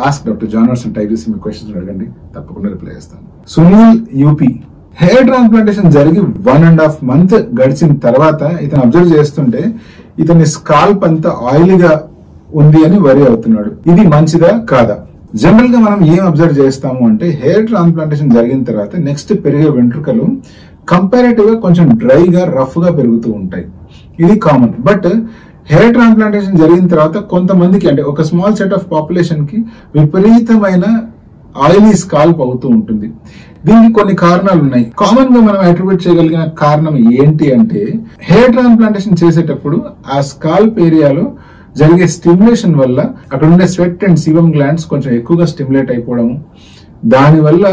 #AskDrJohnWatson అని type చేసి మీ questions అడగండి, తప్పకుండా రిప్లై చేస్తాను. సునీల్ యూపీ హెయిర్ ట్రాన్స్ప్లాంటేషన్ జరిగి 1.5 month గడిచిన తర్వాత ఇతను అబ్జర్వ్ చేస్తుంటే ఇతని స్కాల్ప్ అంతా ఆయిలీగా ఉంది అని వరి అవుతున్నాడు. ఇది మంచిదా కాదా? జనరల్ గా మనం ఏం అబ్జర్వ్ చేస్తాము అంటే హెయిర్ ట్రాన్స్ప్లాంటేషన్ జరిగిన తర్వాత నెక్స్ట్ పెరిగే వెంట్రుకలు కంపారేటివ్ గా కొంచెం డ్రైగా రఫ్ గా పెరుగుతూ ఉంటాయి. ఇది కామన్. బట్ హెయిర్ ట్రాన్స్ప్లాంటేషన్ జరిగిన తర్వాత కొంతమందికి అంటే ఒక స్మాల్ సెట్ ఆఫ్ పాపులేషన్ కి విపరీతమైన ఆయిలీ స్కాల్ప్ అవుతూ ఉంటుంది. దీనికి కొన్ని కారణాలు ఉన్నాయి. కామన్ గా మనం అట్రిబ్యూట్ చేయగలిగిన కారణం ఏంటి అంటే హెయిర్ ట్రాన్స్ప్లాంటేషన్ చేసేటప్పుడు ఆ స్కాల్ప్ ఏరియాలో జరిగే స్టిమ్యులేషన్ వల్ల అక్కడ ఉండే స్వెట్ అండ్ సీబమ్ గ్లాండ్స్ కొంచెం ఎక్కువగా స్టిమ్యులేట్ అయిపోవడము, దానివల్ల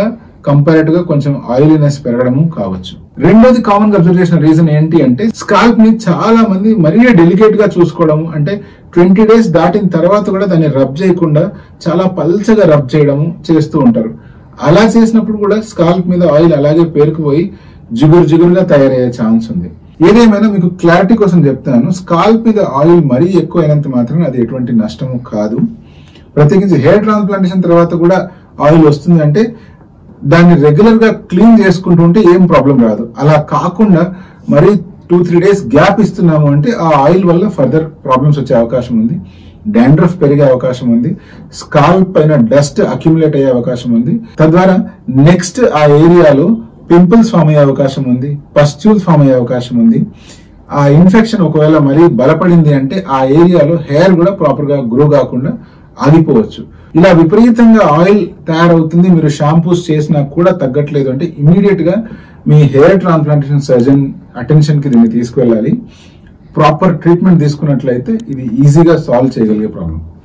కంపారేటివ్ గా కొంచెం ఆయిలీనెస్ పెరగడము కావచ్చు. రెండోది కామన్ గా అబ్జర్వ్ చేసిన రీజన్ ఏంటి అంటే స్కాల్ప్ ని చాలా మంది మరీ డెలికేట్ గా చూసుకోవడము, అంటే 20 days దాటిన తర్వాత కూడా దాన్ని రబ్ చేయకుండా చాలా పల్చగా రబ్ చేయడము చేస్తూ ఉంటారు. అలా చేసినప్పుడు కూడా స్కాల్ప్ మీద ఆయిల్ అలాగే పేరుకుపోయి జిగురుగా తయారయ్యే ఛాన్స్ ఉంది. ఏదేమైనా మీకు క్లారిటీ కోసం చెప్తాను, స్కాల్ప్ మీద ఆయిల్ మరీ ఎక్కువ అయినంత మాత్రం అది ఎటువంటి నష్టము కాదు. ప్రత్యేకించి హెయిర్ ట్రాన్స్ప్లాంటేషన్ తర్వాత కూడా ఆయిల్ వస్తుంది అంటే దాన్ని రెగ్యులర్ గా క్లీన్ చేసుకుంటూ ఉంటే ఏం ప్రాబ్లం రాదు. అలా కాకుండా మరి 2-3 days గ్యాప్ ఇస్తున్నాము అంటే ఆ ఆయిల్ వల్ల ఫర్దర్ ప్రాబ్లమ్స్ వచ్చే అవకాశం ఉంది. డాండ్రఫ్ పెరిగే అవకాశం ఉంది, స్కాల్ప్ పైన డస్ట్ అక్యుములేట్ అయ్యే అవకాశం ఉంది. తద్వారా నెక్స్ట్ ఆ ఏరియాలో పింపుల్స్ ఫామ్ అయ్యే అవకాశం ఉంది, పస్ట్యూల్స్ ఫామ్ అయ్యే అవకాశం ఉంది. ఆ ఇన్ఫెక్షన్ ఒకవేళ మరీ బలపడింది అంటే ఆ ఏరియాలో హెయిర్ కూడా ప్రాపర్ గా గ్రో కాకుండా ఆగిపోవచ్చు. ఇలా విపరీతంగా ఆయిల్ తయారవుతుంది, మీరు షాంపూస్ చేసినా కూడా తగ్గట్లేదు అంటే ఇమీడియట్ గా మీ హెయిర్ ట్రాన్స్ప్లాంటేషన్ సర్జన్ అటెన్షన్ కి దీన్ని తీసుకువెళ్ళాలి. ప్రాపర్ ట్రీట్మెంట్ తీసుకున్నట్లయితే ఇది ఈజీగా సాల్వ్ చేయగలిగే ప్రాబ్లం.